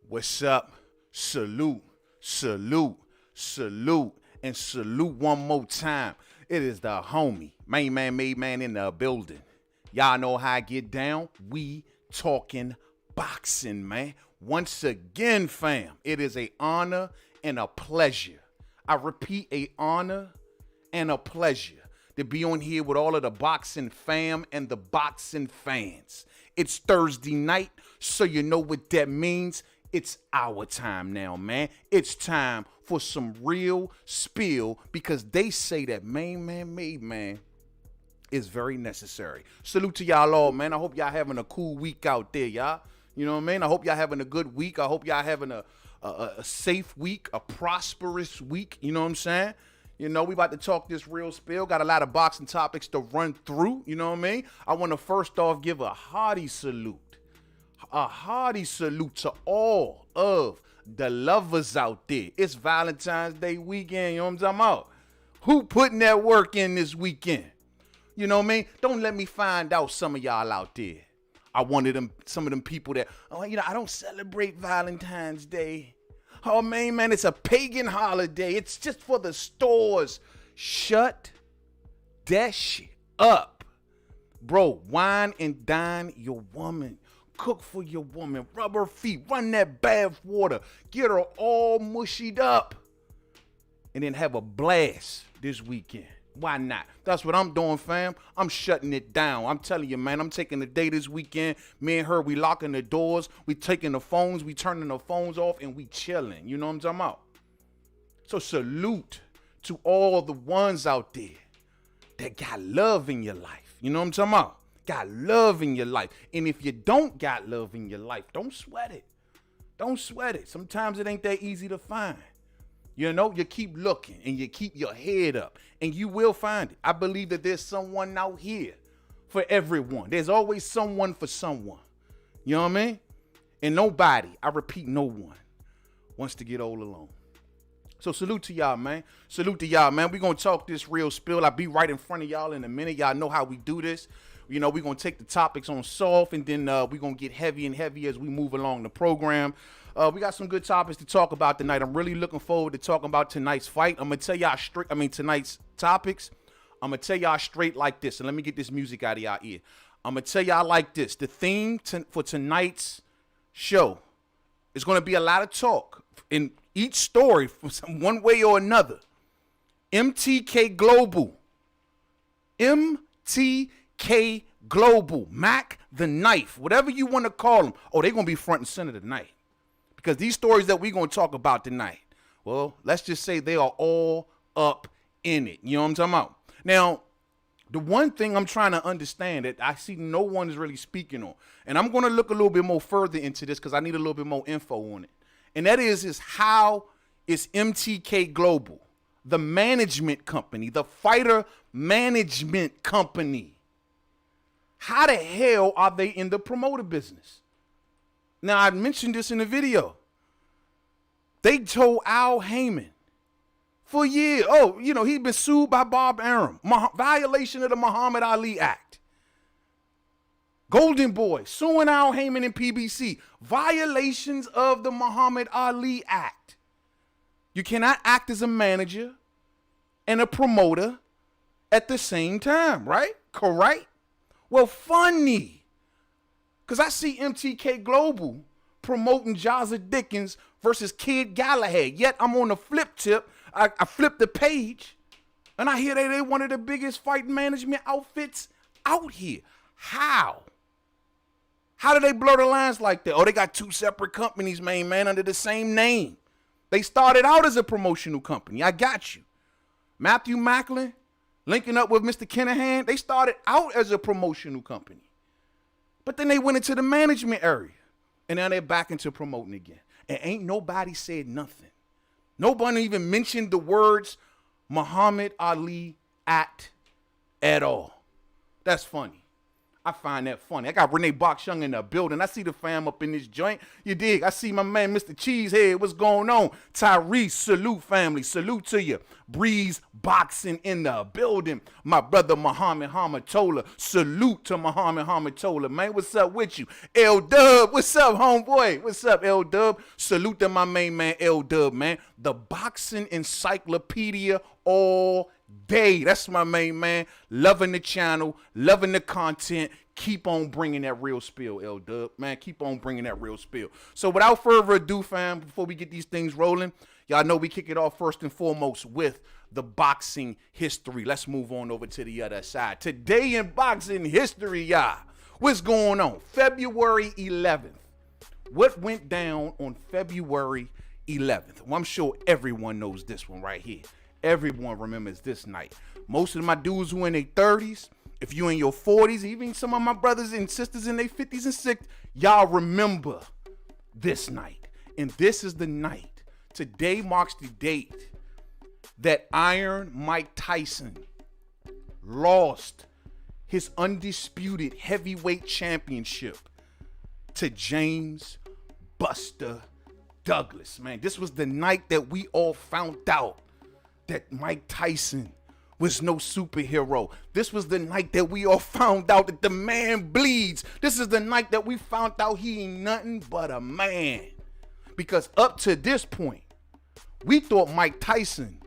What's up? Salute, salute, salute, and salute one more time. It is the homie, Mainman Mademan in the building. Y'all know how I get down. We talking boxing, man. Once again, fam, it is an honor and a pleasure. I repeat, an honor and a pleasure to be on here with all of the boxing fam and the boxing fans. It's Thursday night, so you know what that means. It's our time now, man. It's time for some real spill because they say that Mainman Mademan is very necessary. Salute to y'all all, man. I hope y'all having a cool week out there, y'all. You know what I mean? I hope y'all having a good week. I hope y'all having a safe week, a prosperous week. You know what I'm saying? You know, we about to talk this real spill. Got a lot of boxing topics to run through. You know what I mean? I want to first off give a hearty salute. A hearty salute to all of the lovers out there. It's Valentine's Day weekend, you know what I'm talking about? Who putting that work in this weekend? You know what I mean? Don't let me find out some of y'all out there. I wanted some of them people that, I don't celebrate Valentine's Day. Oh, man, it's a pagan holiday. It's just for the stores. Shut that shit up. Bro, wine and dine your woman. Cook for your woman, rub her feet, run that bath water, get her all mushied up, and then have a blast this weekend. Why not? That's what I'm doing, fam. I'm shutting it down. I'm telling you, man, I'm taking the day this weekend. Me and her, we locking the doors, we taking the phones, we turning the phones off, and we chilling. You know what I'm talking about? So salute to all the ones out there that got love in your life. You know what I'm talking about? Got love in your life. And if you don't got love in your life, don't sweat it. Don't sweat it. Sometimes it ain't that easy to find. You know, you keep looking and you keep your head up and you will find it. I believe that there's someone out here for everyone. There's always someone for someone. You know what I mean? And nobody, I repeat, no one wants to get all alone. So salute to y'all, man. Salute to y'all, man. We're going to talk this real spill. I'll be right in front of y'all in a minute. Y'all know how we do this. You know, we're going to take the topics on soft, and then we're going to get heavy and heavy as we move along the program. We got some good topics to talk about tonight. I'm really looking forward to talking about tonight's fight. I'm going to tell y'all straight, tonight's topics. I'm going to tell y'all straight like this, and let me get this music out of y'all ear. I'm going to tell y'all like this. The theme for tonight's show is going to be a lot of talk in each story from one way or another. MTKGlobal. MTKGlobal, Mac the Knife, whatever you want to call them. Oh, they're going to be front and center tonight. Because these stories that we're going to talk about tonight, well, let's just say they are all up in it. You know what I'm talking about? Now, the one thing I'm trying to understand that I see no one is really speaking on, and I'm going to look a little bit more further into this because I need a little bit more info on it. And that is how is MTKGlobal, the management company, the fighter management company, how the hell are they in the promoter business? Now, I mentioned this in the video. They told Al Heyman for years, he's been sued by Bob Arum, violation of the Muhammad Ali Act. Golden Boy suing Al Heyman and PBC, violations of the Muhammad Ali Act. You cannot act as a manager and a promoter at the same time, right? Correct? Well, funny, because I see MTKGlobal promoting Jazza Dickens versus Kid Galahad. Yet I'm on the flip tip. I flip the page, and I hear they one of the biggest fight management outfits out here. How? How do they blur the lines like that? Oh, they got two separate companies, man, under the same name. They started out as a promotional company. I got you. Matthew Macklin linking up with Mr. Kinahan, they started out as a promotional company. But then they went into the management area. And now they're back into promoting again. And ain't nobody said nothing. Nobody even mentioned the words Muhammad Ali Act at all. That's funny. I find that funny. I got Renee Box Young in the building. I see the fam up in this joint. You dig? I see my man, Mr. Cheesehead. What's going on? Tyrese, salute family. Salute to you. Breeze Boxing in the building. My brother, Muhammad Hamatola. Salute to Muhammad Hamatola, man. What's up with you? L-Dub, what's up, homeboy? What's up, L-Dub? Salute to my main man, L-Dub, man. The boxing encyclopedia all day. That's my main man. Loving the channel, loving the content. Keep on bringing that real spill, L-Dub, man. Keep on bringing that real spill. So without further ado, fam, before we get these things rolling, y'all know we kick it off first and foremost with the boxing history. Let's move on over to the other side. Today in boxing history, y'all, what's going on? February 11th. What went down on February 11th? Well, I'm sure everyone knows this one right here. Everyone remembers this night. Most of my dudes who in their 30s, if you in your 40s, even some of my brothers and sisters in their 50s and 60s, y'all remember this night. And this is the night. Today marks the date that Iron Mike Tyson lost his undisputed heavyweight championship to James Buster Douglas. Man, this was the night that we all found out that Mike Tyson was no superhero. This was the night that we all found out that the man bleeds. This is the night that we found out he ain't nothing but a man. Because up to this point, we thought Mike Tyson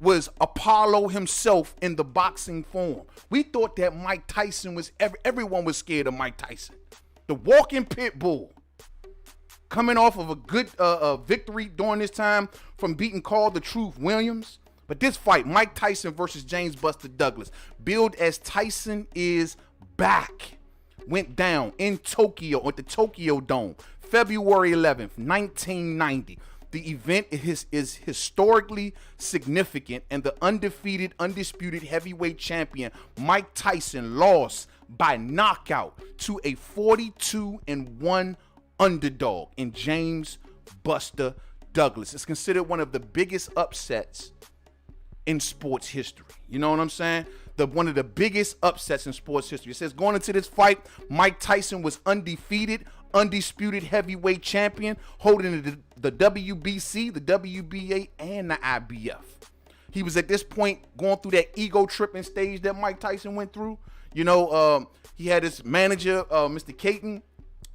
was Apollo himself in the boxing form. We thought that Mike Tyson was, everyone was scared of Mike Tyson. The walking pit bull. Coming off of a good victory during this time from beating Carl the Truth Williams. But this fight, Mike Tyson versus James Buster Douglas, billed as Tyson is back, went down in Tokyo at the Tokyo Dome, February 11th, 1990. The event is historically significant, and the undisputed heavyweight champion, Mike Tyson, lost by knockout to a 42-1 underdog in James Buster Douglas. It's considered one of the biggest upsets in sports history. You know what I'm saying? One of the biggest upsets in sports history. It says going into this fight, Mike Tyson was undefeated, undisputed heavyweight champion, holding the WBC, the WBA, and the IBF. He was at this point going through that ego tripping stage that Mike Tyson went through. You know, he had his manager, Mr. Caton.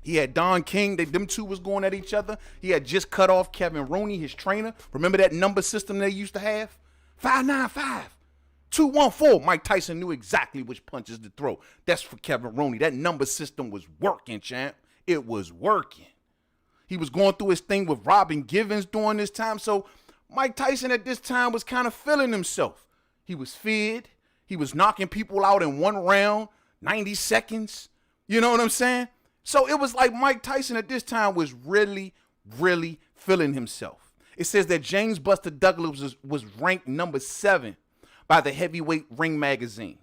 He had Don King. Them two was going at each other. He had just cut off Kevin Rooney, his trainer. Remember that number system they used to have? 595, 214. Mike Tyson knew exactly which punches to throw. That's for Kevin Rooney. That number system was working, champ. It was working. He was going through his thing with Robin Givens during this time. So Mike Tyson at this time was kind of feeling himself. He was feared. He was knocking people out in one round, 90 seconds. You know what I'm saying? So it was like Mike Tyson at this time was really, really feeling himself. It says that James Buster Douglas was ranked number 7 by the Heavyweight Ring magazine.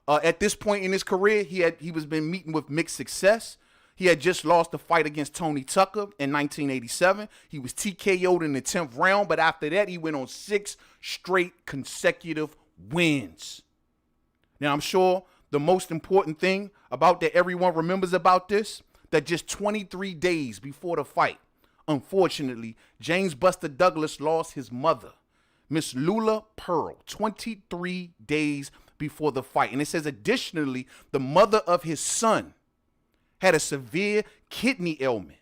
At this point in his career, he was been meeting with mixed success. He had just lost the fight against Tony Tucker in 1987. He was TKO'd in the 10th round, but after that, he went on 6 straight consecutive wins. Now, I'm sure the most important thing about that everyone remembers about this, that just 23 days before the fight, unfortunately, James Buster Douglas lost his mother, Miss Lula Pearl, 23 days before the fight. And it says, additionally, the mother of his son had a severe kidney ailment,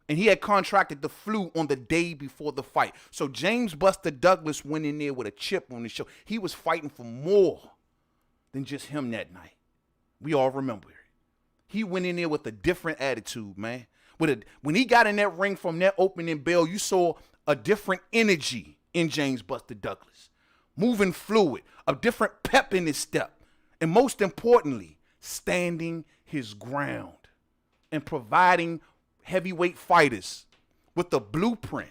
and he had contracted the flu on the day before the fight. So James Buster Douglas went in there with a chip on his shoulder. He was fighting for more than just him that night. We all remember it. He went in there with a different attitude, man. When he got in that ring from that opening bell, you saw a different energy in James Buster Douglas. Moving fluid, a different pep in his step, and most importantly, standing his ground and providing heavyweight fighters with a blueprint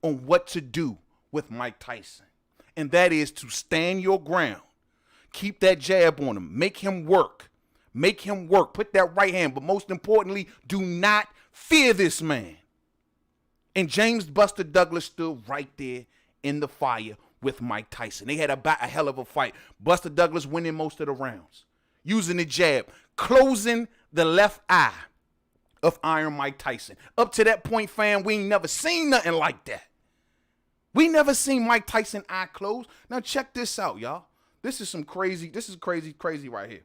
on what to do with Mike Tyson. And that is to stand your ground. Keep that jab on him. Make him work. Make him work. Put that right hand. But most importantly, do not fear this man. And James Buster Douglas stood right there in the fire with Mike Tyson. They had a hell of a fight. Buster Douglas winning most of the rounds. Using the jab. closing the left eye of Iron Mike Tyson. Up to that point, fam, we ain't never seen nothing like that. We never seen Mike Tyson eye close. Now check this out, y'all. This is crazy right here.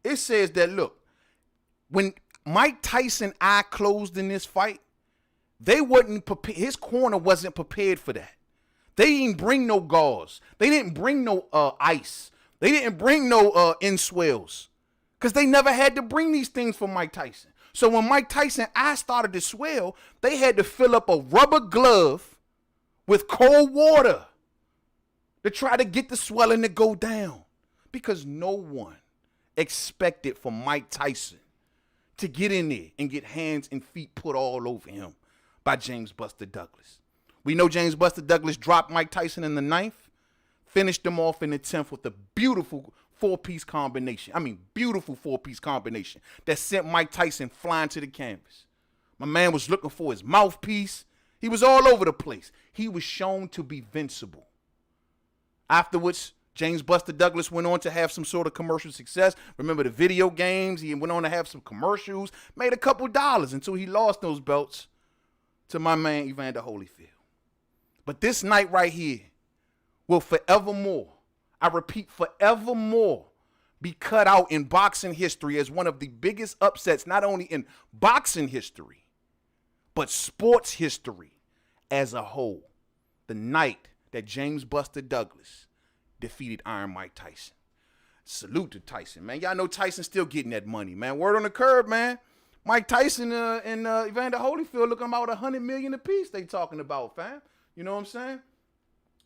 It says that, look, when Mike Tyson eye closed in this fight, they wasn't prepared. His corner wasn't prepared for that. They didn't bring no gauze. They didn't bring no ice. They didn't bring no in-swells. Because they never had to bring these things for Mike Tyson. So when Mike Tyson eye started to swell, they had to fill up a rubber glove with cold water to try to get the swelling to go down. Because no one expected for Mike Tyson to get in there and get hands and feet put all over him by James Buster Douglas. We know James Buster Douglas dropped Mike Tyson in the 9th, finished him off in the 10th with a beautiful four-piece combination. Beautiful four-piece combination that sent Mike Tyson flying to the canvas. My man was looking for his mouthpiece. He was all over the place. He was shown to be invincible. Afterwards, James Buster Douglas went on to have some sort of commercial success. Remember the video games? He went on to have some commercials, made a couple dollars until he lost those belts to my man Evander Holyfield. But this night right here will forevermore, I repeat, forevermore, be cut out in boxing history as one of the biggest upsets, not only in boxing history, but sports history as a whole. The night that James Buster Douglas defeated Iron Mike Tyson. Salute to Tyson, man. Y'all know Tyson still getting that money, man. Word on the curb, man. Mike Tyson and Evander Holyfield looking about $100 million apiece they talking about, fam. You know what I'm saying?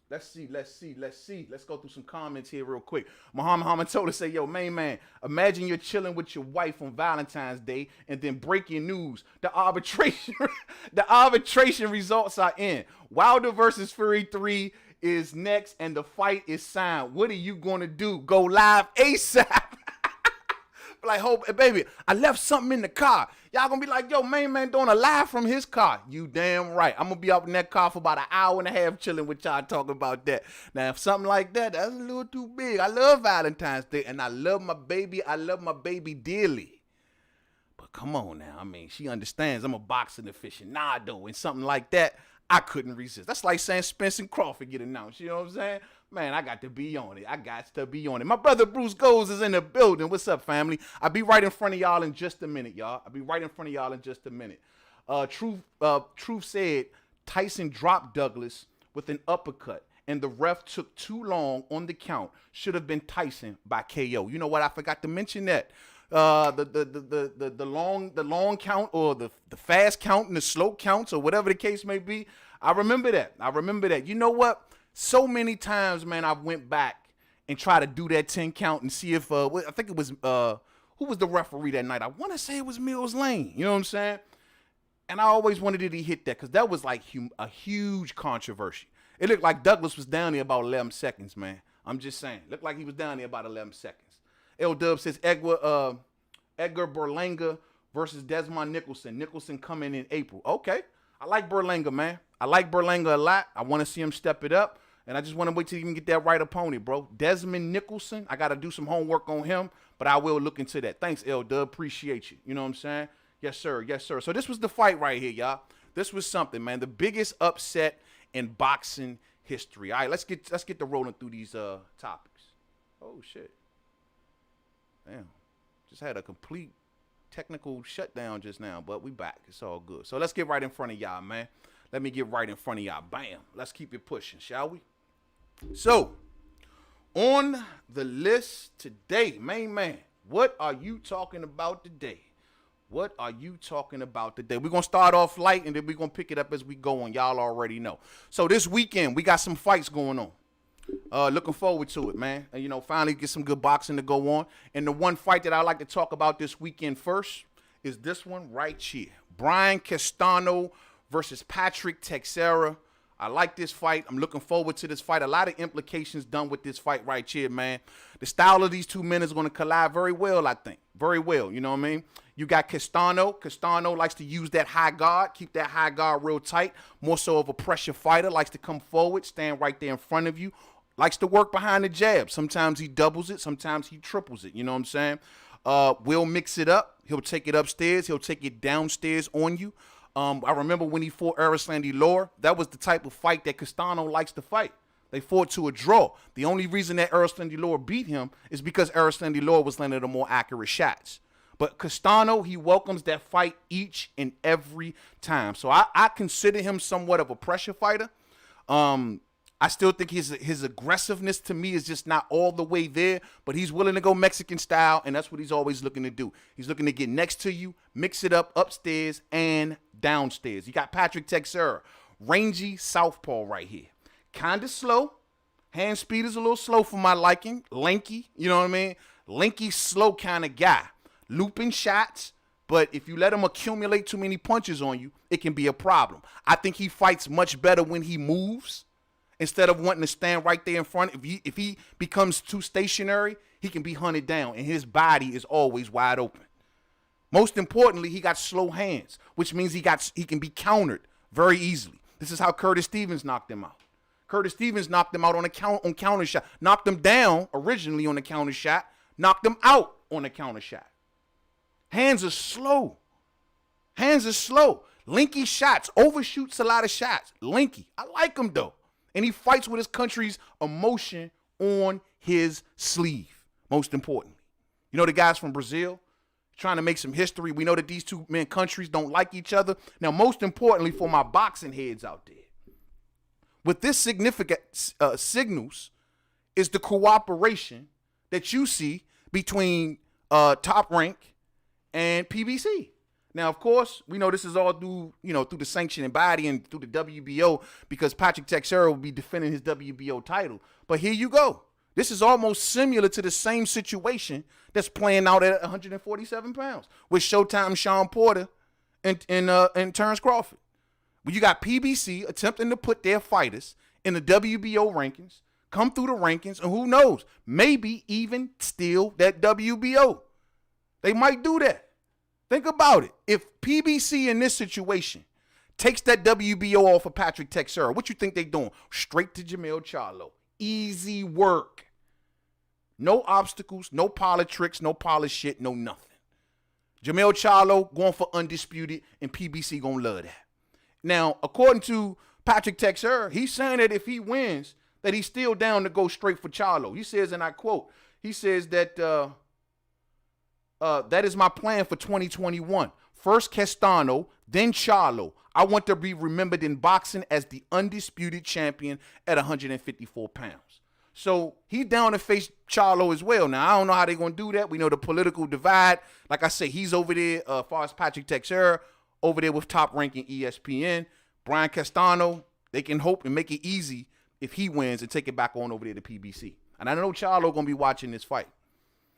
Let's see. Let's go through some comments here real quick. Muhammad told us, say, yo, man, imagine you're chilling with your wife on Valentine's Day and then breaking news. The arbitration results are in. Wilder versus Fury 3 is next and the fight is signed. What are you going to do? Go live ASAP. Like, hope, baby, I left something in the car. Y'all gonna be like, yo, man doing a live from his car. You damn right. I'm gonna be up in that car for about an hour and a half chilling with y'all talking about that. Now, if something like that, that's a little too big. I love Valentine's Day and I love my baby. I love my baby dearly. But come on now. She understands I'm a boxing aficionado and something like that, I couldn't resist. That's like saying Spence and Crawford get announced. You know what I'm saying? Man, I got to be on it. My brother Bruce Goes is in the building. What's up, family? I'll be right in front of y'all in just a minute, y'all. Truth said Tyson dropped Douglas with an uppercut, and the ref took too long on the count. Should have been Tyson by KO. You know what? I forgot to mention that. The long count or the fast count and the slow counts or whatever the case may be. I remember that. You know what? So many times, man, I went back and tried to do that 10 count and see if, I think it was, who was the referee that night? I want to say it was Mills Lane. You know what I'm saying? And I always wanted it to hit that because that was like a huge controversy. It looked like Douglas was down there about 11 seconds, man. I'm just saying. Looked like he was down there about 11 seconds. L-Dub says Edgar Berlanga versus Desmond Nicholson. Nicholson coming in April. Okay. I like Berlanga, man. I like Berlanga a lot. I want to see him step it up. And I just want to wait till you can get that right opponent, bro. Desmond Nicholson, I got to do some homework on him, but I will look into that. Thanks, L-Dub. Appreciate you. You know what I'm saying? Yes, sir. So this was the fight right here, y'all. This was something, man. The biggest upset in boxing history. All right, let's get to rolling through these topics. Oh, shit. Damn. Just had a complete technical shutdown just now, but we back. It's all good. So let's get right in front of y'all, man. Let me get right in front of y'all. Bam. Let's keep it pushing, shall we? So, on the list today, main man, what are you talking about today? We're going to start off light, and then we're going to pick it up as we go on. Y'all already know. So this weekend, we got some fights going on. Looking forward to it, man. And, finally get some good boxing to go on. And the one fight that I like to talk about this weekend first is this one right here. Brian Castano versus Patrick Texera. I like this fight. I'm looking forward to this fight. A lot of implications done with this fight right here, man. The style of these two men is going to collide very well, I think. Very well, you know what I mean? You got Castano. Castano likes to use that high guard, keep that high guard real tight. More so of a pressure fighter. Likes to come forward, stand right there in front of you. Likes to work behind the jab. Sometimes he doubles it. Sometimes he triples it. You know what I'm saying? will mix it up. He'll take it upstairs. He'll take it downstairs on you. I remember when he fought Erislandy Lara, that was the type of fight that Castano likes to fight. They fought to a draw. The only reason that Erislandy Lara beat him is because Erislandy Lara was landing the more accurate shots. But Castano, he welcomes that fight each and every time. So I consider him somewhat of a pressure fighter. I still think his aggressiveness to me is just not all the way there, but he's willing to go Mexican style, and that's what he's always looking to do. He's looking to get next to you, mix it up upstairs and downstairs. You got Patrick Texera, rangy southpaw right here. Kind of slow. Hand speed is a little slow for my liking. Lanky, you know what I mean? Lanky, slow kind of guy. Looping shots, but if you let him accumulate too many punches on you, it can be a problem. I think he fights much better when he moves instead of wanting to stand right there in front. If he becomes too stationary, he can be hunted down, and his body is always wide open. Most importantly, he got slow hands, which means he can be countered very easily. This is how Curtis Stevens knocked him out. Curtis Stevens knocked him out on counter shot. Knocked him down originally on a counter shot. Knocked him out on a counter shot. Hands are slow. Hands are slow. Linky shots. Overshoots a lot of shots. Linky. I like him, though. And he fights with his country's emotion on his sleeve, most importantly. You know the guys from Brazil trying to make some history. We know that these two countries don't like each other. Now, most importantly for my boxing heads out there, with this significant signals is the cooperation that you see between Top Rank and PBC. Now, of course, we know this is all through the sanctioning body and through the WBO, because Patrick Texera will be defending his WBO title. But here you go. This is almost similar to the same situation that's playing out at 147 pounds with Showtime Sean Porter and Terence Crawford. But you got PBC attempting to put their fighters in the WBO rankings, come through the rankings, and who knows, maybe even steal that WBO. They might do that. Think about it. If PBC in this situation takes that WBO off of Patrick Texera, what you think they doing? Straight to Jermell Charlo. Easy work. No obstacles, no politics, no polished shit, no nothing. Jermell Charlo going for undisputed, and PBC gonna love that. Now, according to Patrick Texera, he's saying that if he wins, that he's still down to go straight for Charlo. He says, and I quote, he says that that is my plan for 2021. First Castano, then Charlo. I want to be remembered in boxing as the undisputed champion at 154 pounds. So he's down to face Charlo as well. Now, I don't know how they're going to do that. We know the political divide. Like I said, he's over there, as far as Patrick Texera, over there with Top Rank and ESPN. Brian Castano, they can hope and make it easy if he wins and take it back on over there to PBC. And I know Charlo going to be watching this fight.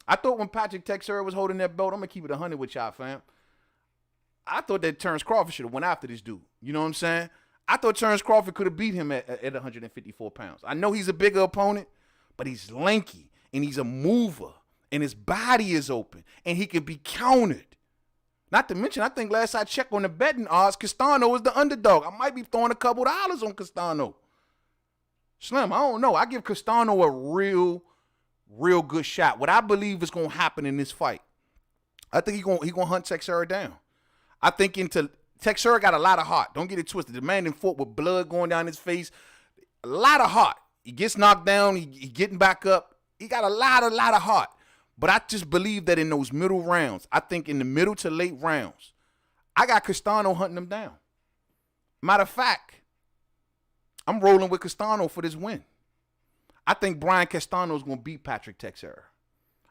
I thought when Patrick Texera was holding that belt, I'm going to keep it 100 with y'all, fam. I thought that Terence Crawford should have went after this dude. You know what I'm saying? I thought Terence Crawford could have beat him at 154 pounds. I know he's a bigger opponent, but he's lanky, and he's a mover, and his body is open, and he can be countered. Not to mention, I think last I checked on the betting odds, Castano is the underdog. I might be throwing a couple dollars on Castano. Slim, I don't know. I give Castano a real good shot. What I believe is going to happen in this fight, I think he gonna hunt Texera down. I think Texera got a lot of heart. Don't get it twisted. The man in fought with blood going down his face. A lot of heart. He gets knocked down. He getting back up. He got a lot of heart. But I just believe that in those middle rounds, I think in the middle to late rounds, I got Castano hunting him down. Matter of fact, I'm rolling with Castano for this win. I think Brian Castano is going to beat Patrick Texera.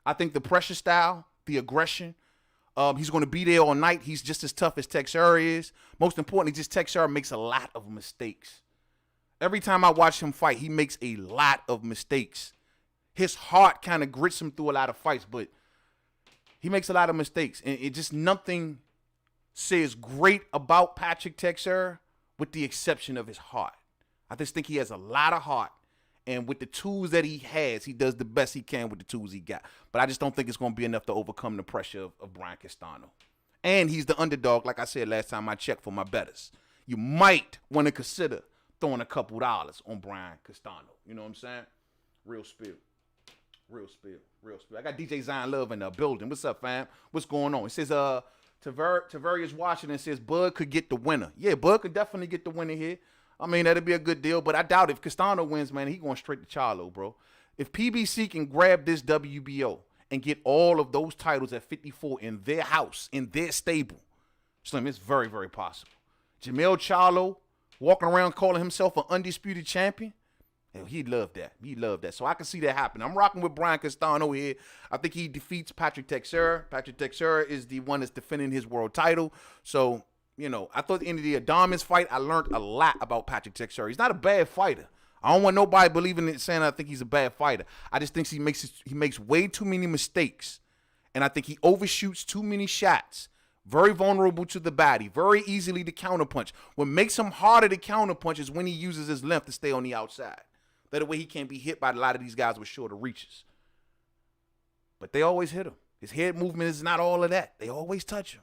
I think the pressure style, the aggression, he's going to be there all night. He's just as tough as Texera is. Most importantly, just Texera makes a lot of mistakes. Every time I watch him fight, he makes a lot of mistakes. His heart kind of grits him through a lot of fights, but he makes a lot of mistakes. And it just nothing says great about Patrick Texera with the exception of his heart. I just think he has a lot of heart. And with the tools that he has, he does the best he can with the tools he got. But I just don't think it's going to be enough to overcome the pressure of Brian Castano. And he's the underdog, like I said last time I checked for my bettors. You might want to consider throwing a couple dollars on Brian Castano. You know what I'm saying? Real spirit. Real spill. Real spill. I got DJ Zion Love in the building. What's up, fam? What's going on? It says, Tavarius Washington says Bud could get the winner. Yeah, Bud could definitely get the winner here. I mean, that'd be a good deal, but I doubt if Castano wins, man, he going straight to Charlo, bro. If PBC can grab this WBO and get all of those titles at 54 in their house, in their stable, Slim, it's very, very possible. Jamel Charlo walking around calling himself an undisputed champion, he'd love that. He'd love that. So I can see that happen. I'm rocking with Brian Castano here. I think he defeats Patrick Texera. Patrick Texera is the one that's defending his world title. So, you know, I thought in the Adames fight, I learned a lot about Patrick Texera. He's not a bad fighter. I don't want nobody believing it, saying I think he's a bad fighter. I just think he makes way too many mistakes. And I think he overshoots too many shots. Very vulnerable to the body. Very easily to counterpunch. What makes him harder to counterpunch is when he uses his length to stay on the outside. That way he can't be hit by a lot of these guys with shorter reaches. But they always hit him. His head movement is not all of that. They always touch him.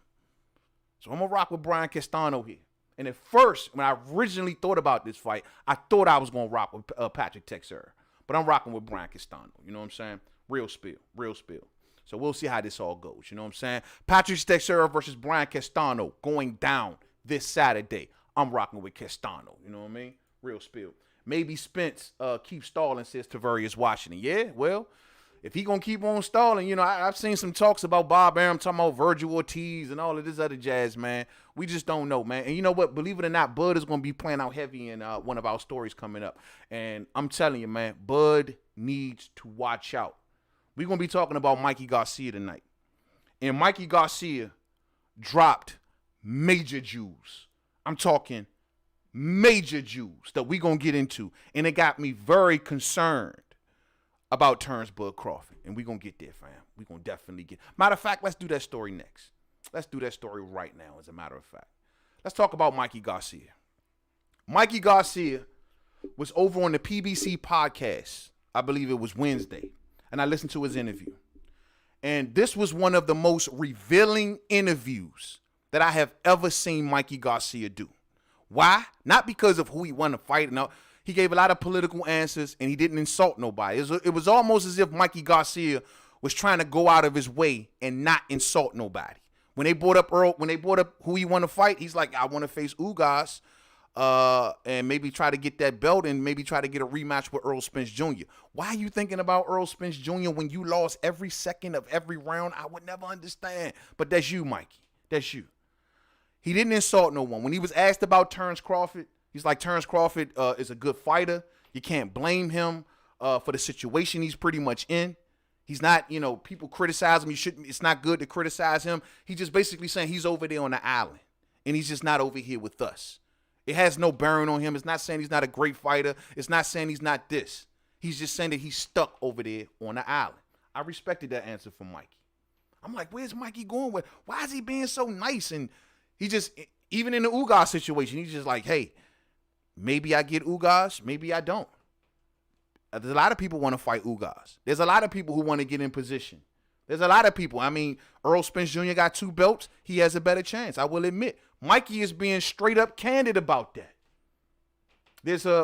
So I'm going to rock with Brian Castano here. And at first, when I originally thought about this fight, I thought I was going to rock with Patrick Texera. But I'm rocking with Brian Castano. You know what I'm saying? Real spill. Real spill. So we'll see how this all goes. You know what I'm saying? Patrick Texera versus Brian Castano going down this Saturday. I'm rocking with Castano. You know what I mean? Real spill. Maybe Spence keeps stalling, says Tavarius Washington. Yeah, well, if he going to keep on stalling, you know, I've seen some talks about Bob Arum talking about Virgil Ortiz and all of this other jazz, man. We just don't know, man. And you know what? Believe it or not, Bud is going to be playing out heavy in one of our stories coming up. And I'm telling you, man, Bud needs to watch out. We're going to be talking about Mikey Garcia tonight. And Mikey Garcia dropped major jewels. I'm talking major jewels that we're going to get into. And it got me very concerned about Terence Bud Crawford. And we're going to get there, fam. We're going to definitely get. Matter of fact, let's do that story next. Let's do that story right now, as a matter of fact. Let's talk about Mikey Garcia. Mikey Garcia was over on the PBC podcast. I believe it was Wednesday. And I listened to his interview. And this was one of the most revealing interviews that I have ever seen Mikey Garcia do. Why? Not because of who he won the fight. No, he gave a lot of political answers and he didn't insult nobody. It was almost as if Mikey Garcia was trying to go out of his way and not insult nobody. When they brought up who he won the fight, he's like, I want to face Ugas and maybe try to get that belt and maybe try to get a rematch with Errol Spence Jr. Why are you thinking about Errol Spence Jr. when you lost every second of every round? I would never understand. But that's you, Mikey. That's you. He didn't insult no one. When he was asked about Terence Crawford, he's like, Terence Crawford is a good fighter. You can't blame him for the situation he's pretty much in. He's not, you know, people criticize him. It's not good to criticize him. He's just basically saying he's over there on the island and he's just not over here with us. It has no bearing on him. It's not saying he's not a great fighter. It's not saying he's not this. He's just saying that he's stuck over there on the island. I respected that answer from Mikey. I'm like, where's Mikey going with? Why is he being so nice? And he just, even in the Ugas situation, he's just like, hey, maybe I get Ugas, maybe I don't. There's a lot of people want to fight Ugas. There's a lot of people who want to get in position. There's a lot of people. I mean, Errol Spence Jr. got 2 belts. He has a better chance, I will admit. Mikey is being straight up candid about that.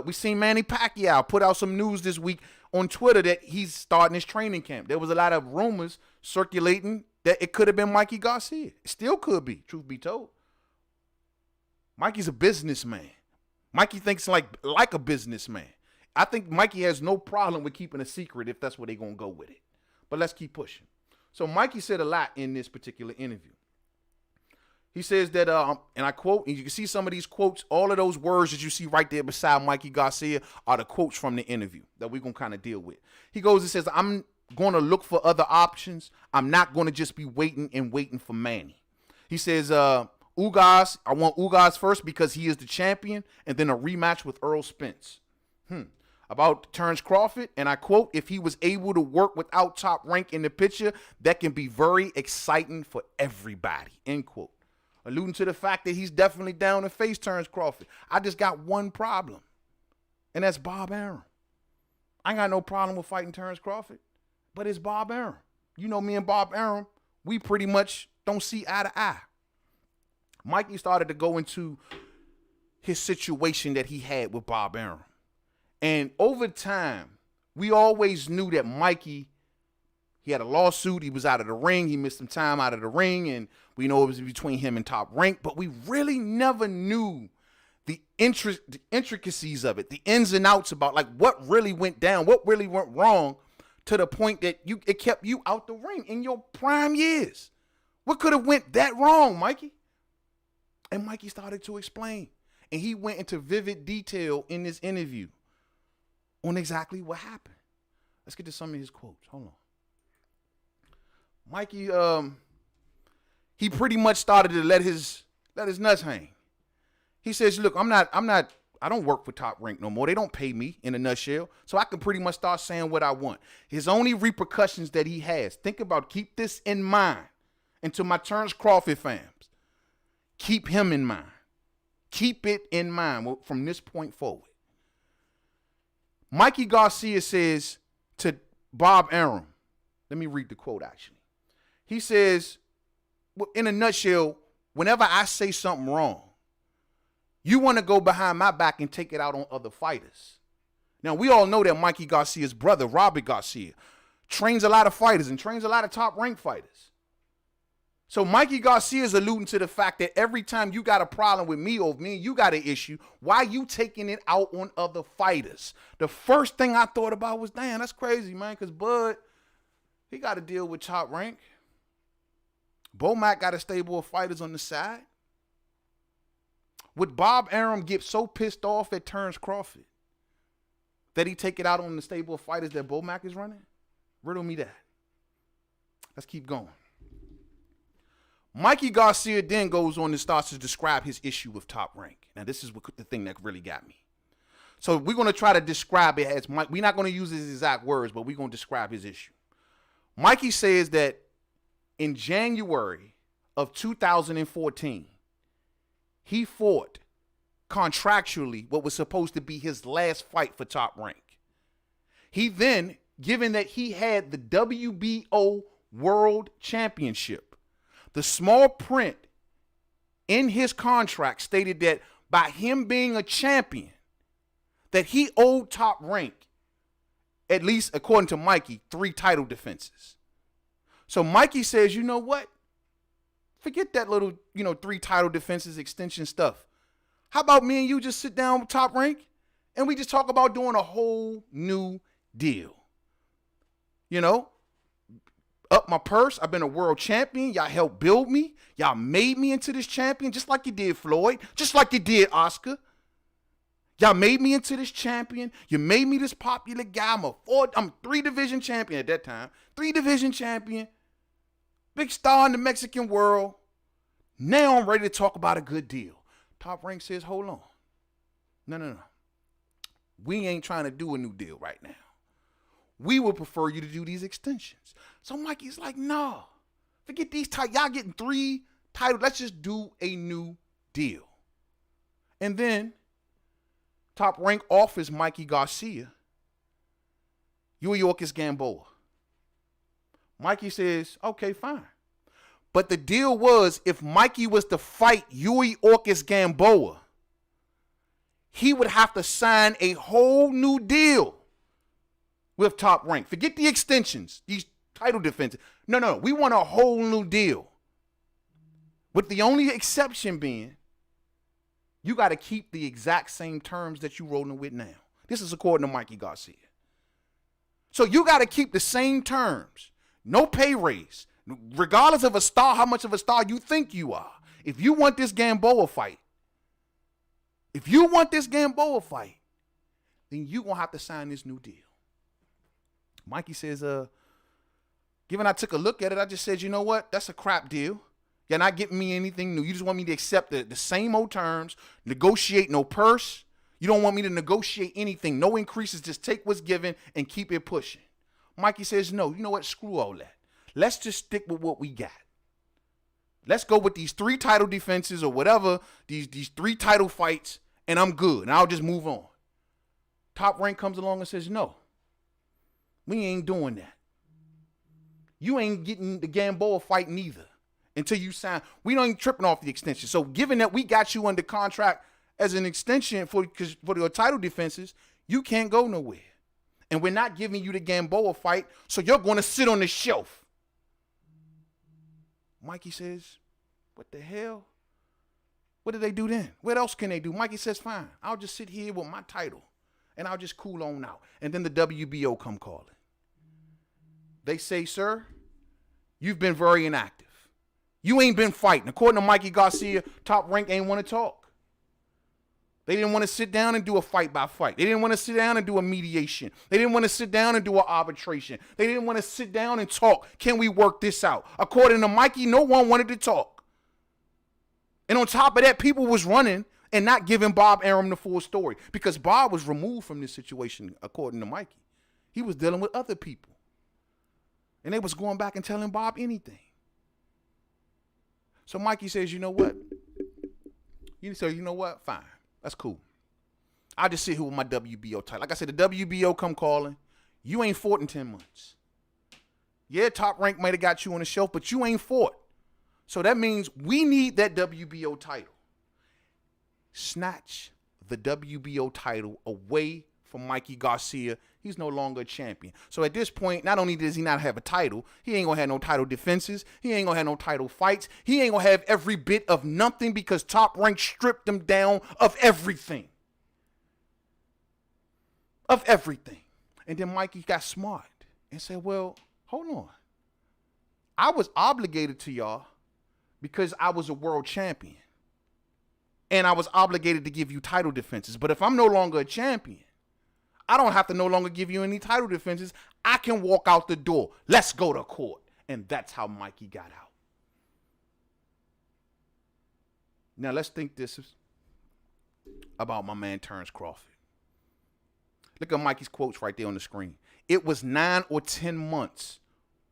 We seen Manny Pacquiao put out some news this week on Twitter that he's starting his training camp. There was a lot of rumors circulating that it could have been Mikey Garcia. It still could be, truth be told. Mikey's a businessman. Mikey thinks like a businessman. I think Mikey has no problem with keeping a secret if that's where they're going to go with it. But let's keep pushing. So Mikey said a lot in this particular interview. He says that, and I quote, and you can see some of these quotes, all of those words that you see right there beside Mikey Garcia are the quotes from the interview that we're going to kind of deal with. He goes and says, I'm going to look for other options. I'm not going to just be waiting for Manny. He says, Ugas, I want Ugas first because he is the champion, and then a rematch with Errol Spence. About Terence Crawford, and I quote, if he was able to work without Top Rank in the picture, that can be very exciting for everybody, end quote. Alluding to the fact that he's definitely down to face Terence Crawford. I just got one problem, and that's Bob Arum. I ain't got no problem with fighting Terence Crawford, but it's Bob Arum. You know me and Bob Arum, we pretty much don't see eye to eye. Mikey started to go into his situation that he had with Bob Arum. And over time, we always knew that Mikey He had a lawsuit. He was out of the ring. He missed some time out of the ring, and we know it was between him and Top Rank, but we really never knew the intricacies of it, the ins and outs about like what really went down, what really went wrong to the point that it kept you out the ring in your prime years. What could have went that wrong, Mikey? And Mikey started to explain, and he went into vivid detail in this interview on exactly what happened. Let's get to some of his quotes. Hold on. Mikey, he pretty much started to let his nuts hang. He says, look, I don't work for Top Rank no more. They don't pay me, in a nutshell. So I can pretty much start saying what I want. His only repercussions that he has, think about, keep this in mind. And to my Terence Crawford fans, keep him in mind. Keep it in mind from this point forward. Mikey Garcia says to Bob Arum, let me read the quote actually. He says, in a nutshell, whenever I say something wrong, you want to go behind my back and take it out on other fighters. Now, we all know that Mikey Garcia's brother, Robert Garcia, trains a lot of fighters and trains a lot of top-ranked fighters. So Mikey Garcia is alluding to the fact that every time you got a problem with me or me and you got an issue, why you taking it out on other fighters? The first thing I thought about was, damn, that's crazy, man, because Bud, he got to deal with Top Rank. Bomac got a stable of fighters on the side. Would Bob Arum get so pissed off at Terence Crawford that he take it out on the stable of fighters that Bomac is running? Riddle me that. Let's keep going. Mikey Garcia then goes on and starts to describe his issue with Top Rank. Now, this is the thing that really got me. So we're going to try to describe it as Mike. We're not going to use his exact words, but we're going to describe his issue. Mikey says that in January of 2014, he fought contractually what was supposed to be his last fight for Top Rank. He then, given that he had the WBO World Championship, the small print in his contract stated that by him being a champion, that he owed Top Rank, at least according to Mikey, 3 title defenses. So Mikey says, you know what? Forget that little, 3 title defenses extension stuff. How about me and you just sit down with Top Rank and we just talk about doing a whole new deal? Up my purse. I've been a world champion. Y'all helped build me. Y'all made me into this champion just like you did Floyd, just like you did Oscar. Y'all made me into this champion. You made me this popular guy. I'm 3-division champion at that time. 3-division champion. Big star in the Mexican world. Now I'm ready to talk about a good deal. Top Rank says, hold on. No. We ain't trying to do a new deal right now. We would prefer you to do these extensions. So Mikey's like, no. Forget these titles. Y'all getting 3 titles. Let's just do a new deal. And then Top Rank offers Mikey Garcia Yuriorkis Gamboa. Mikey says, okay, fine. But the deal was, if Mikey was to fight Yuriorkis Gamboa, he would have to sign a whole new deal with Top Rank. Forget the extensions, these title defenses. No, we want a whole new deal. With the only exception being, you got to keep the exact same terms that you rolling with now. This is according to Mikey Garcia. So you got to keep the same terms. No pay raise. Regardless of a star, how much of a star you think you are. If you want this Gamboa fight, then you're going to have to sign this new deal. Mikey says, given I took a look at it, I just said, you know what? That's a crap deal. You're not getting me anything new. You just want me to accept the same old terms, negotiate no purse. You don't want me to negotiate anything, no increases, just take what's given and keep it pushing. Mikey says, no, you know what? Screw all that. Let's just stick with what we got. Let's go with these 3 title defenses or whatever, these 3 title fights, and I'm good, and I'll just move on. Top Rank comes along and says, no, we ain't doing that. You ain't getting the Gamboa fight neither until you sign. We don't even tripping off the extension. So given that we got you under contract as an extension for your title defenses, you can't go nowhere. And we're not giving you the Gamboa fight, so you're going to sit on the shelf. Mikey says, what the hell? What did they do then? What else can they do? Mikey says, fine, I'll just sit here with my title, and I'll just cool on out. And then the WBO come calling. They say, sir, you've been very inactive. You ain't been fighting. According to Mikey Garcia, Top Rank ain't want to talk. They didn't want to sit down and do a fight by fight. They didn't want to sit down and do a mediation. They didn't want to sit down and do an arbitration. They didn't want to sit down and talk. Can we work this out? According to Mikey, no one wanted to talk. And on top of that, people was running and not giving Bob Arum the full story because Bob was removed from this situation, according to Mikey. He was dealing with other people. And they was going back and telling Bob anything. So Mikey says, you know what? You say, you know what? Fine. That's cool. I'll just sit here with my WBO title. Like I said, the WBO come calling. You ain't fought in 10 months. Yeah, Top Rank might have got you on the shelf, but you ain't fought. So that means we need that WBO title. Snatch the WBO title away from Mikey Garcia. He's no longer a champion. So at this point, not only does he not have a title, he ain't going to have no title defenses. He ain't going to have no title fights. He ain't going to have every bit of nothing because Top Rank stripped him down of everything. Of everything. And then Mikey got smart and said, well, hold on. I was obligated to y'all because I was a world champion. And I was obligated to give you title defenses. But if I'm no longer a champion, I don't have to no longer give you any title defenses. I can walk out the door. Let's go to court. And that's how Mikey got out. Now let's think this is about my man Terence Crawford. Look at Mikey's quotes right there on the screen. It was 9 or 10 months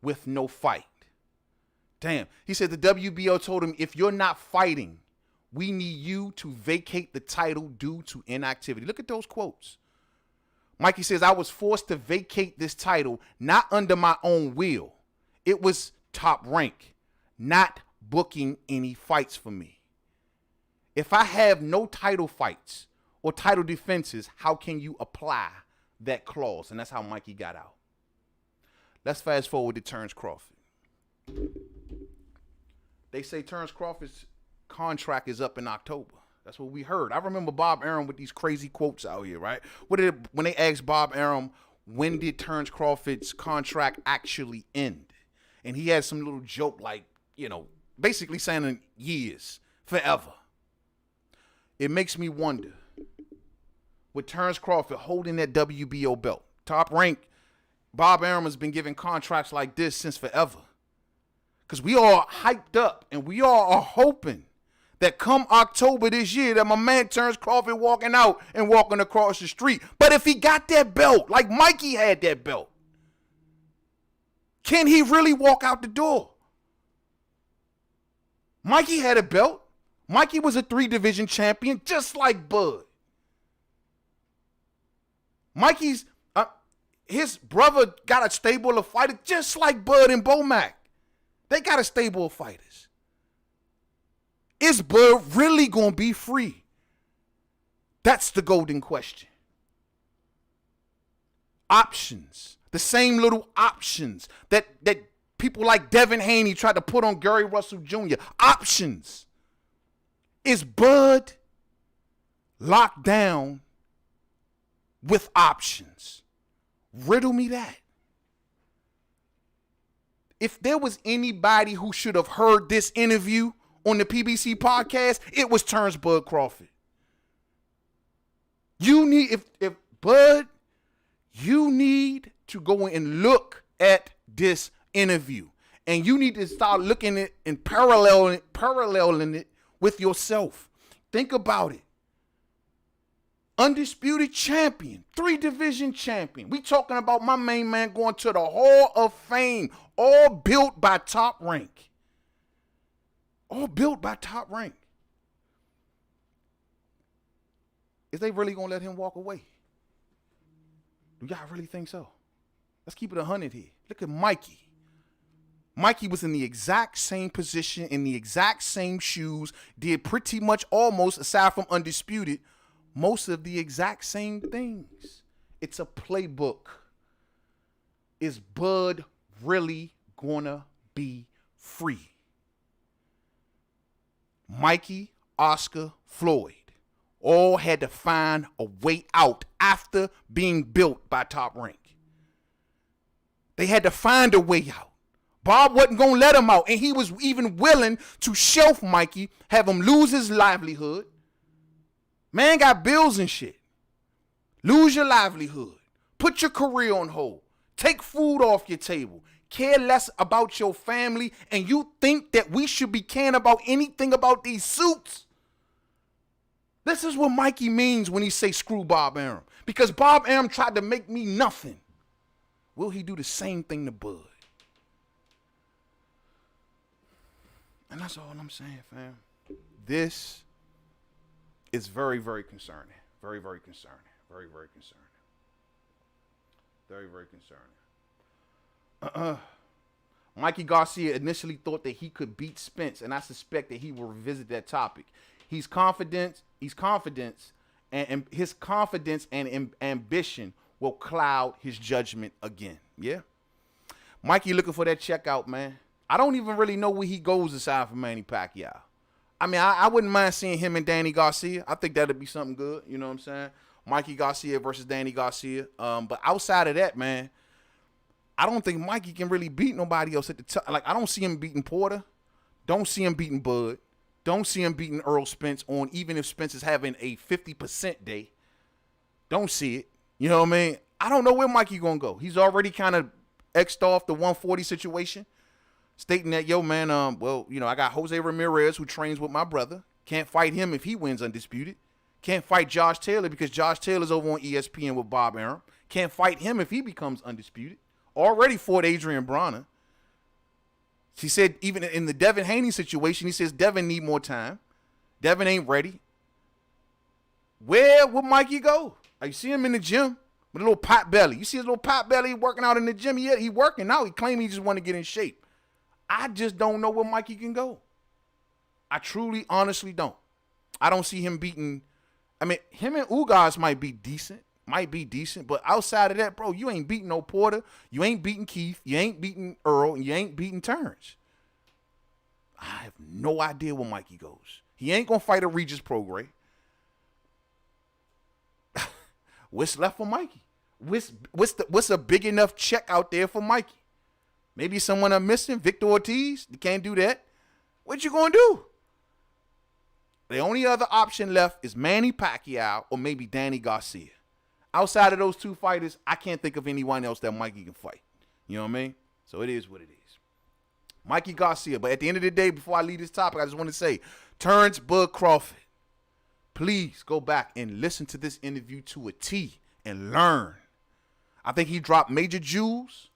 with no fight. Damn. He said the WBO told him, if you're not fighting, we need you to vacate the title due to inactivity. Look at those quotes. Mikey says, I was forced to vacate this title, not under my own will. It was Top Rank, not booking any fights for me. If I have no title fights or title defenses, how can you apply that clause? And that's how Mikey got out. Let's fast forward to Terence Crawford. They say Terence Crawford's contract is up in October. That's what we heard. I remember Bob Arum with these crazy quotes out here, right? When they asked Bob Arum, when did Terence Crawford's contract actually end? And he had some little joke like, basically saying in years, forever. It makes me wonder, with Terence Crawford holding that WBO belt, Top Rank, Bob Arum has been giving contracts like this since forever. Because we all hyped up and we all are hoping that come October this year, that my man Terence Crawford walking out and walking across the street. But if he got that belt, like Mikey had that belt, can he really walk out the door? Mikey had a belt. Mikey was a 3-division champion, just like Bud. Mikey's, his brother got a stable of fighters, just like Bud and Bomac. They got a stable of fighters. Is Bud really going to be free? That's the golden question. Options. The same little options that people like Devin Haney tried to put on Gary Russell Jr. Options. Is Bud locked down with options? Riddle me that. If there was anybody who should have heard this interview on the PBC podcast, it was Terence Bud Crawford. You need, if Bud, you need to go and look at this interview. And you need to start looking at it and paralleling it with yourself. Think about it. Undisputed champion, 3-division champion. We talking about my main man going to the Hall of Fame, all built by Top Rank. All built by Top Rank. Is they really going to let him walk away? Do y'all really think so? Let's keep it 100 here. Look at Mikey. Mikey was in the exact same position, in the exact same shoes, did pretty much almost, aside from Undisputed, most of the exact same things. It's a playbook. is Bud really gonna be free? Mikey, Oscar, Floyd all had to find a way out after being built by Top Rank. They had to find a way out. Bob wasn't going to let him out, and he was even willing to shelf Mikey, have him lose his livelihood. Man got bills and shit. Lose your livelihood. Put your career on hold. Take food off your table. Care less about your family, and you think that we should be caring about anything about these suits? This is what Mikey means when he say screw Bob Arum. Because Bob Arum tried to make me nothing. Will he do the same thing to Bud? And that's all I'm saying, fam. This is very, very concerning. Very, very concerning. Very, very concerning. Very, very concerning. Mikey Garcia initially thought that he could beat Spence, and I suspect that he will revisit that topic. He's confident, and his confidence and ambition will cloud his judgment again. Yeah? Mikey looking for that checkout, man. I don't even really know where he goes aside from Manny Pacquiao. I mean, I wouldn't mind seeing him and Danny Garcia. I think that'd be something good. You know what I'm saying? Mikey Garcia versus Danny Garcia. But outside of that, man, I don't think Mikey can really beat nobody else at the top. Like, I don't see him beating Porter. Don't see him beating Bud. Don't see him beating Earl Spence on, even if Spence is having a 50% day. Don't see it. You know what I mean? I don't know where Mikey gonna go. He's already kind of X'd off the 140 situation, stating that, yo, man, well, you know, I got Jose Ramirez who trains with my brother. Can't fight him if he wins undisputed. Can't fight Josh Taylor because Josh Taylor's over on ESPN with Bob Arum. Can't fight him if he becomes undisputed. Already fought Adrian Bronner. She said even in the Devin Haney situation, he says Devin need more time. Devin ain't ready. Where would Mikey go? You see him in the gym with a little pot belly. You see his little pot belly working out in the gym. He working out. He claimed he just want to get in shape. I just don't know where Mikey can go. I truly, honestly don't. I don't see him beating. I mean, him and Ugas might be decent. But outside of that, bro, you ain't beating no Porter. You ain't beating Keith. You ain't beating Earl. And you ain't beating Terrence. I have no idea where Mikey goes. He ain't going to fight a Regis Prograis. What's left for Mikey? What's a big enough check out there for Mikey? Maybe someone I'm missing. Victor Ortiz. You can't do that. What you going to do? The only other option left is Manny Pacquiao or maybe Danny Garcia. Outside of those two fighters, I can't think of anyone else that Mikey can fight. You know what I mean? So it is what it is. Mikey Garcia. But at the end of the day, before I leave this topic, I just want to say, Terence Bud Crawford, please go back and listen to this interview to a T and learn. I think he dropped major jewels,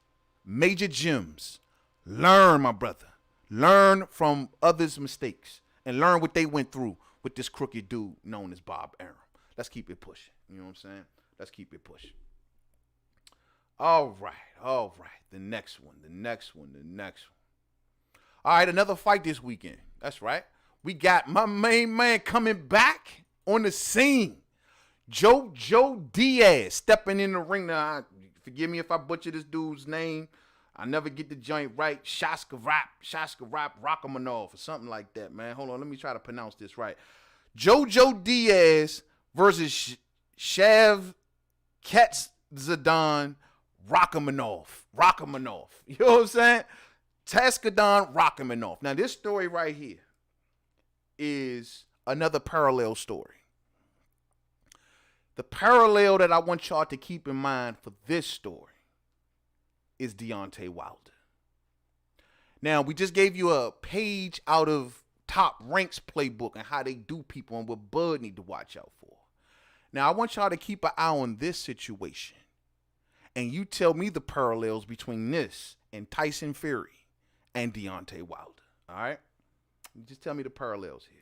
major gems. Learn, my brother. Learn from others' mistakes and learn what they went through with this crooked dude known as Bob Arum. Let's keep it pushing. You know what I'm saying? Let's keep it pushing. All right. The next one. All right, another fight this weekend. That's right. We got my main man coming back on the scene. JoJo Diaz stepping in the ring. Now, forgive me if I butcher this dude's name. I never get the joint right. Shaskarat Rakhimonov or something like that, man. Hold on, let me try to pronounce this right. JoJo Diaz versus SHAVKATDZHON Rakhimonov. You know what I'm saying? SHAVKATDZHON Rakhimonov. Now, this story right here is another parallel story. The parallel that I want y'all to keep in mind for this story is Deontay Wilder. Now, we just gave you a page out of Top Rank's playbook and how they do people and what Bud need to watch out for. Now, I want y'all to keep an eye on this situation. And you tell me the parallels between this and Tyson Fury and Deontay Wilder. All right? You just tell me the parallels here.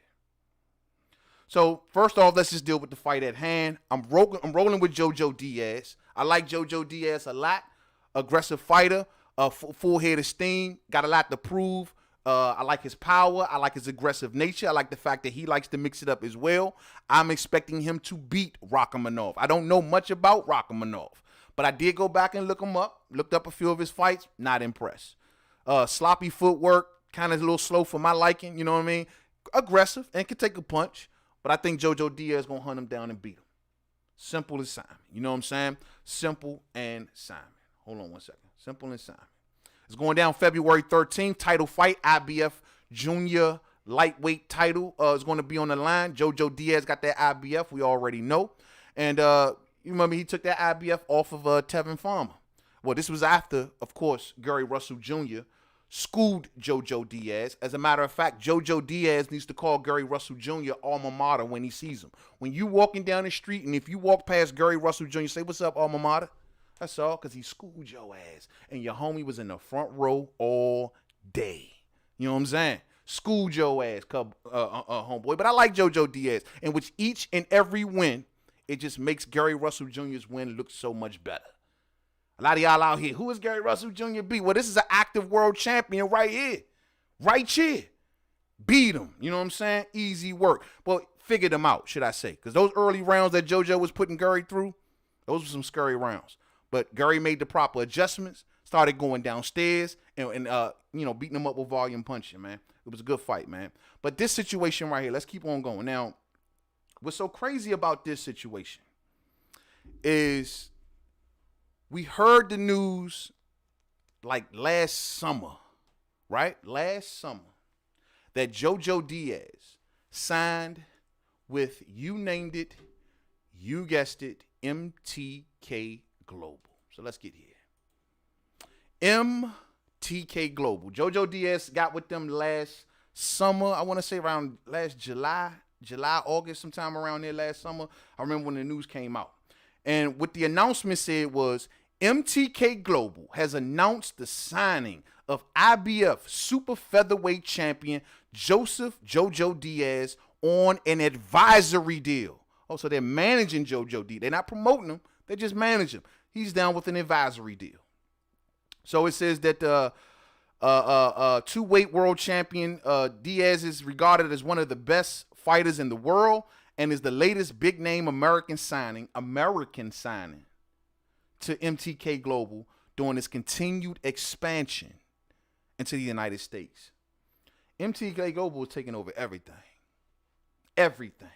So, first off, let's just deal with the fight at hand. I'm rolling with JoJo Diaz. I like JoJo Diaz a lot. Aggressive fighter, full head of steam, got a lot to prove. I like his power. I like his aggressive nature. I like the fact that he likes to mix it up as well. I'm expecting him to beat Rakhimonov. I don't know much about Rakhimonov, But I did go back and look him up. Looked up a few of his fights. Not impressed. Sloppy footwork. Kind of a little slow for my liking. You know what I mean? Aggressive and can take a punch. But I think JoJo Diaz going to hunt him down and beat him. Simple as Simon. You know what I'm saying? Simple and Simon. Hold on one second. Simple and Simon. It's going down February 13th. Title fight. IBF Jr lightweight title is going to be on the line. JoJo Diaz got that IBF. We already know. And you remember he took that IBF off of Tevin Farmer. Well, this was after, of course, Gary Russell Jr. schooled JoJo Diaz. As a matter of fact, JoJo Diaz needs to call Gary Russell Jr. alma mater when he sees him. When you walking down the street and if you walk past Gary Russell Jr., say, what's up, alma mater? That's all, because he schooled your ass. And your homie was in the front row all day. You know what I'm saying? Schooled your ass, homeboy. But I like JoJo Diaz. And with each and every win, it just makes Gary Russell Jr.'s win look so much better. A lot of y'all out here, who is Gary Russell Jr. beat? Well, this is an active world champion right here. Right here. Beat him. You know what I'm saying? Easy work. Well, figured him out, should I say. Because those early rounds that JoJo was putting Gary through, those were some scary rounds. But Gary made the proper adjustments, started going downstairs, and beating him up with volume punching, man. It was a good fight, man. But this situation right here, let's keep on going. Now, what's so crazy about this situation is we heard the news like last summer, right? Last summer, that JoJo Diaz signed with, you named it, you guessed it, MTK Global. So let's get here. MTK Global. JoJo Diaz got with them last summer. I want to say around last July, August, sometime around there last summer. I remember when the news came out. And what the announcement said was MTK Global has announced the signing of IBF super featherweight champion Joseph JoJo Diaz on an advisory deal. Oh, so they're managing JoJo Diaz. They're not promoting him. They just manage him. He's down with an advisory deal. So it says that two-weight world champion Diaz is regarded as one of the best fighters in the world and is the latest big-name American signing to MTK Global during its continued expansion into the United States. MTK Global is taking over everything. Everything.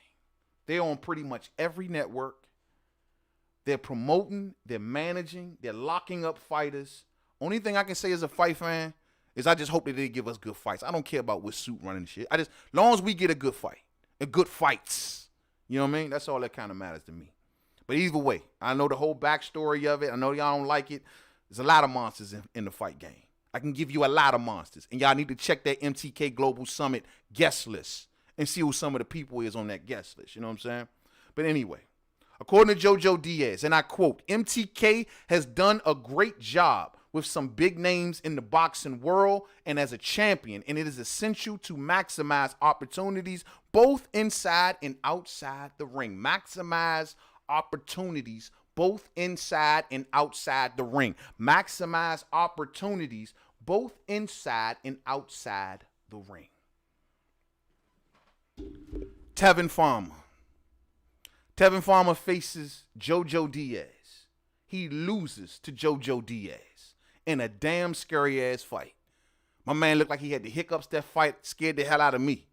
They're on pretty much every network. They're promoting, they're managing, they're locking up fighters. Only thing I can say as a fight fan is I just hope that they give us good fights. I don't care about what suit running shit. As long as we get a good fight and good fights, you know what I mean? That's all that kind of matters to me. But either way, I know the whole backstory of it. I know y'all don't like it. There's a lot of monsters in the fight game. I can give you a lot of monsters. And y'all need to check that MTK Global Summit guest list and see who some of the people is on that guest list. You know what I'm saying? But anyway, according to JoJo Diaz, and I quote, MTK has done a great job with some big names in the boxing world and as a champion, and it is essential to maximize opportunities both inside and outside the ring. Maximize opportunities both inside and outside the ring. Maximize opportunities both inside and outside the ring. Tevin Farmer. Tevin Farmer faces JoJo Diaz. He loses to JoJo Diaz in a damn scary ass fight. My man looked like he had the hiccups that fight, scared the hell out of me.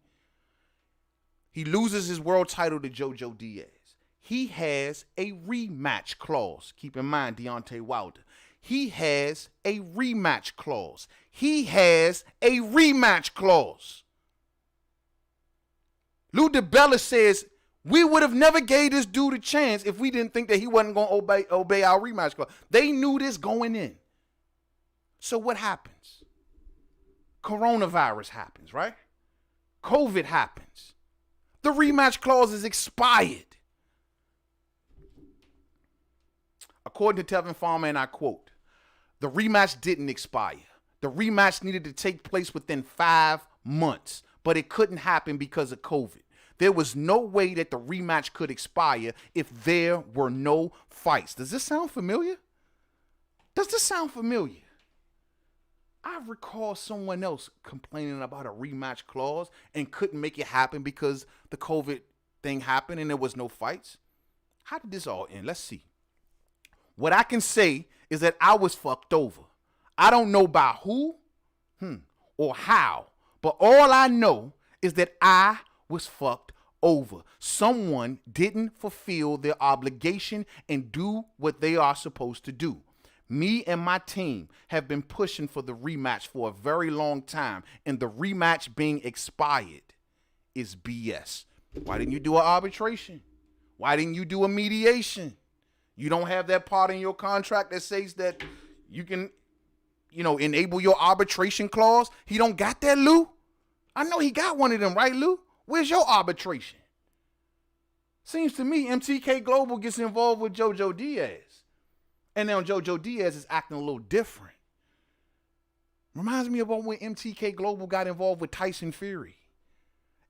He loses his world title to JoJo Diaz. He has a rematch clause. Keep in mind, Deontay Wilder. He has a rematch clause. He has a rematch clause. Lou DiBella says, we would have never gave this dude a chance if we didn't think that he wasn't going to obey our rematch clause. They knew this going in. So what happens? Coronavirus happens, right? COVID happens. The rematch clause is expired. According to Tevin Farmer, and I quote, the rematch didn't expire. The rematch needed to take place within 5 months, but it couldn't happen because of COVID. There was no way that the rematch could expire if there were no fights. Does this sound familiar? Does this sound familiar? I recall someone else complaining about a rematch clause and couldn't make it happen because the COVID thing happened and there was no fights. How did this all end? Let's see. What I can say is that I was fucked over. I don't know by who or how, but all I know is that I was fucked over. Someone didn't fulfill their obligation and do what they are supposed to do. Me and my team have been pushing for the rematch for a very long time, and the rematch being expired is BS. Why didn't you do an arbitration? Why didn't you do a mediation? You don't have that part in your contract that says that you can, enable your arbitration clause. He don't got that, Lou? I know he got one of them, right, Lou? Where's your arbitration? Seems to me MTKGlobal gets involved with JoJo Diaz. And now JoJo Diaz is acting a little different. Reminds me about when MTKGlobal got involved with Tyson Fury.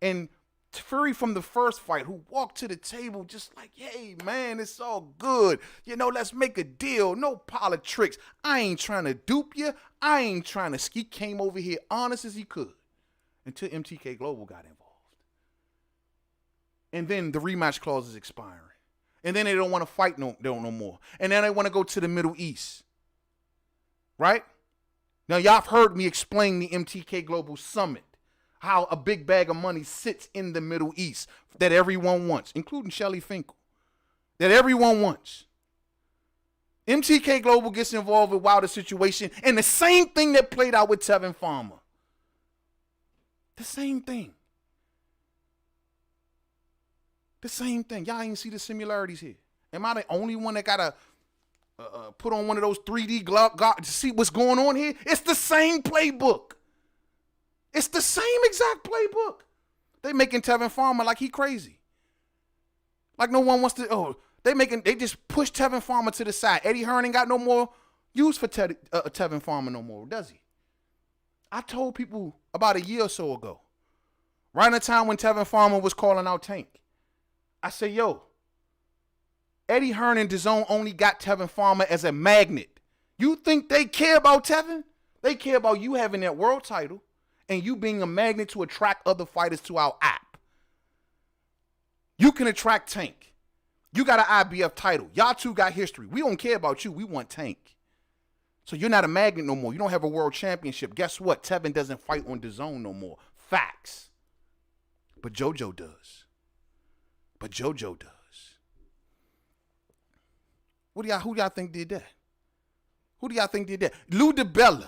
And Fury from the first fight, who walked to the table just like, hey, man, it's all good. Let's make a deal. No politics. I ain't trying to dupe you. I ain't trying to He came over here honest as he could until MTKGlobal got involved. And then the rematch clause is expiring. And then they don't want to fight no more. And then they want to go to the Middle East. Right? Now, y'all have heard me explain the MTKGlobal Summit. How a big bag of money sits in the Middle East that everyone wants, including Shelly Finkel. That everyone wants. MTKGlobal gets involved with Wilder's situation, and the same thing that played out with Tevin Farmer. The same thing. The same thing. Y'all ain't see the similarities here. Am I the only one that got to put on one of those 3D gloves to see what's going on here? It's the same playbook. It's the same exact playbook. They making Tevin Farmer like he crazy. Like no one wants to, they just push Tevin Farmer to the side. Eddie Hearn ain't got no more use for Tevin Farmer no more, does he? I told people about a year or so ago, right in the time when Tevin Farmer was calling out Tank. I said, Eddie Hearn and DAZN only got Tevin Farmer as a magnet. You think they care about Tevin? They care about you having that world title and you being a magnet to attract other fighters to our app. You can attract Tank. You got an IBF title. Y'all two got history. We don't care about you. We want Tank. So you're not a magnet no more. You don't have a world championship. Guess what? Tevin doesn't fight on DAZN no more. Facts. But JoJo does. Who do y'all think did that? Lou DiBella.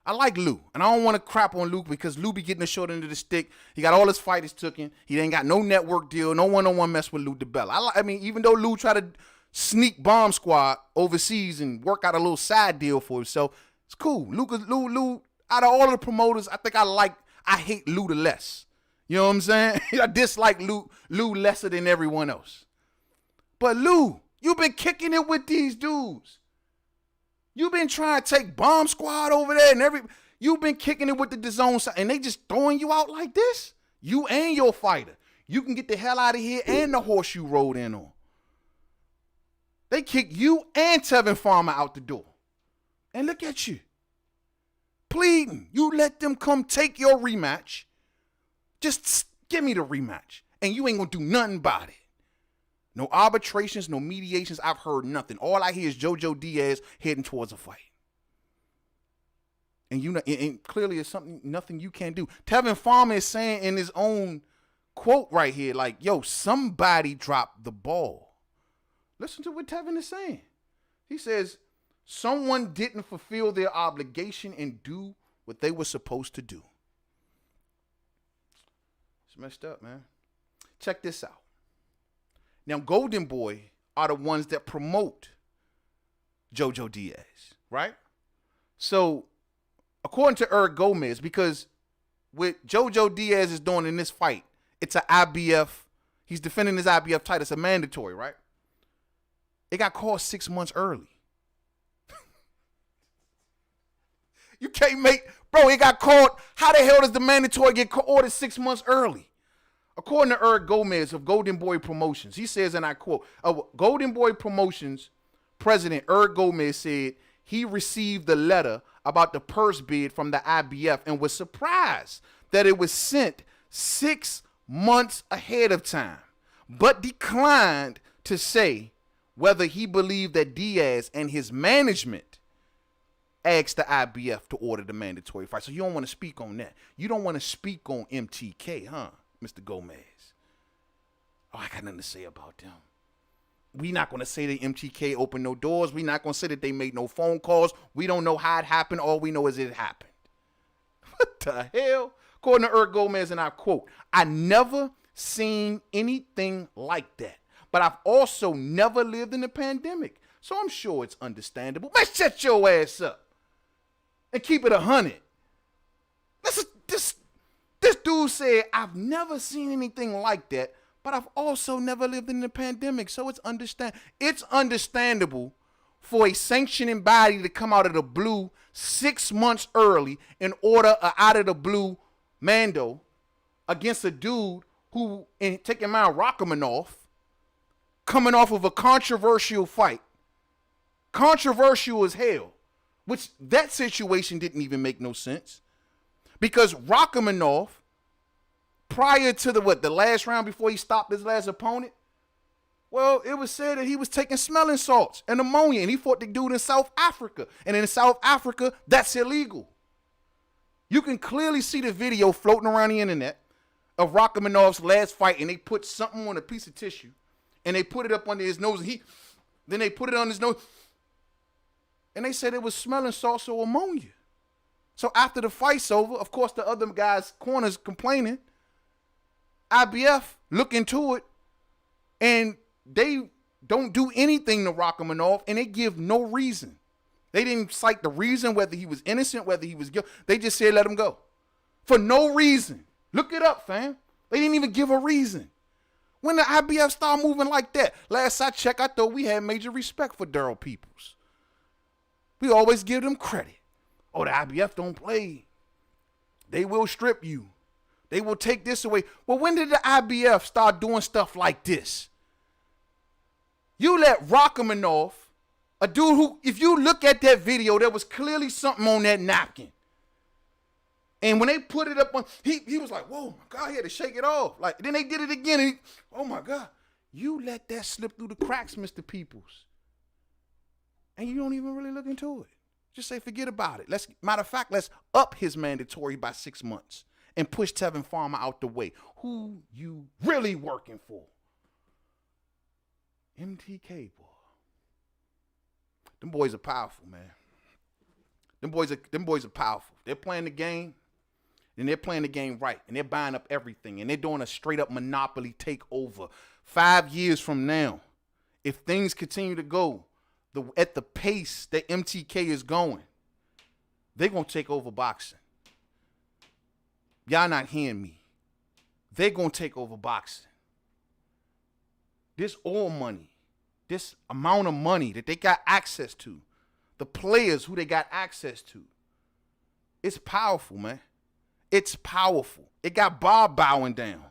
I like Lou, and I don't want to crap on Lou because Lou be getting the short end of the stick. He got all his fighters taken. He ain't got no network deal, no one-on-one mess with Lou DiBella. I mean, even though Lou tried to sneak Bomb Squad overseas and work out a little side deal for himself, it's cool. Lou, out of all the promoters, I think I hate Lou the less. You know what I'm saying? I dislike Lou lesser than everyone else. But Lou, you've been kicking it with these dudes. You've been trying to take Bomb Squad over there and you've been kicking it with the DAZN side, and they just throwing you out like this? You and your fighter. You can get the hell out of here and the horse you rode in on. They kicked you and Tevin Farmer out the door. And look at you. Pleading. You let them come take your rematch. Just give me the rematch. And you ain't going to do nothing about it. No arbitrations, no mediations. I've heard nothing. All I hear is JoJo Diaz heading towards a fight. And clearly it's nothing you can do. Tevin Farmer is saying in his own quote right here, like, somebody dropped the ball. Listen to what Tevin is saying. He says, someone didn't fulfill their obligation and do what they were supposed to do. It's messed up, man. Check this out. Now, Golden Boy are the ones that promote JoJo Diaz, right? So, according to Eric Gomez, because what JoJo Diaz is doing in this fight, it's an IBF. He's defending his IBF title. It's a mandatory, right? It got called 6 months early. You can't it got called. How the hell does the mandatory get ordered 6 months early? According to Eric Gomez of Golden Boy Promotions, he says, and I quote, Golden Boy Promotions president Eric Gomez said he received the letter about the purse bid from the IBF and was surprised that it was sent 6 months ahead of time, but declined to say whether he believed that Diaz and his management asked the IBF to order the mandatory fight. So you don't want to speak on that. You don't want to speak on MTK, huh, Mr. Gomez? Oh, I got nothing to say about them. We not going to say that MTK opened no doors. We not going to say that they made no phone calls. We don't know how it happened. All we know is it happened. What the hell? According to Eric Gomez, and I quote, I never seen anything like that. But I've also never lived in a pandemic. So I'm sure it's understandable. Man, shut your ass up. And keep it 100. This dude said, I've never seen anything like that, but I've also never lived in a pandemic. So it's understandable for a sanctioning body to come out of the blue 6 months early and order a out of the blue Mando against a dude who, and take in mind, Rakhimov, coming off of a controversial fight. Controversial as hell. Which that situation didn't even make no sense. Because Rakhimov, prior to the last round before he stopped his last opponent, well, it was said that he was taking smelling salts and ammonia, and he fought the dude in South Africa. And in South Africa, that's illegal. You can clearly see the video floating around the internet of Rakhimov's last fight, and they put something on a piece of tissue, and they put it up under his nose, and then they put it on his nose, and they said it was smelling salts or ammonia. So after the fight's over, of course, the other guy's corner's complaining. IBF look into it, and they don't do anything to Rakhimov, and they give no reason. They didn't cite the reason, whether he was innocent, whether he was guilty. They just said let him go. For no reason. Look it up, fam. They didn't even give a reason. When the IBF started moving like that, last I checked, I thought we had major respect for Daryl Peoples. We always give them credit. Oh, the IBF don't play. They will strip you. They will take this away. Well, when did the IBF start doing stuff like this? You let Rakhimov, a dude who, if you look at that video, there was clearly something on that napkin. And when they put it up on, he was like, whoa, my God, he had to shake it off. Like, then they did it again. And oh, my God. You let that slip through the cracks, Mr. Peoples. And you don't even really look into it. Just say, forget about it. Matter of fact, let's up his mandatory by 6 months and push Tevin Farmer out the way. Who you really working for? MTK, boy. Them boys are powerful, man. Them boys are powerful. They're playing the game, and they're playing the game right, and they're buying up everything, and they're doing a straight-up monopoly takeover. 5 years from now, if things continue to go at the pace that MTK is going, they're going to take over boxing. Y'all not hearing me. They're going to take over boxing. This oil money, this amount of money that they got access to, the players who they got access to, it's powerful, man. It's powerful. It got Bob bowing down.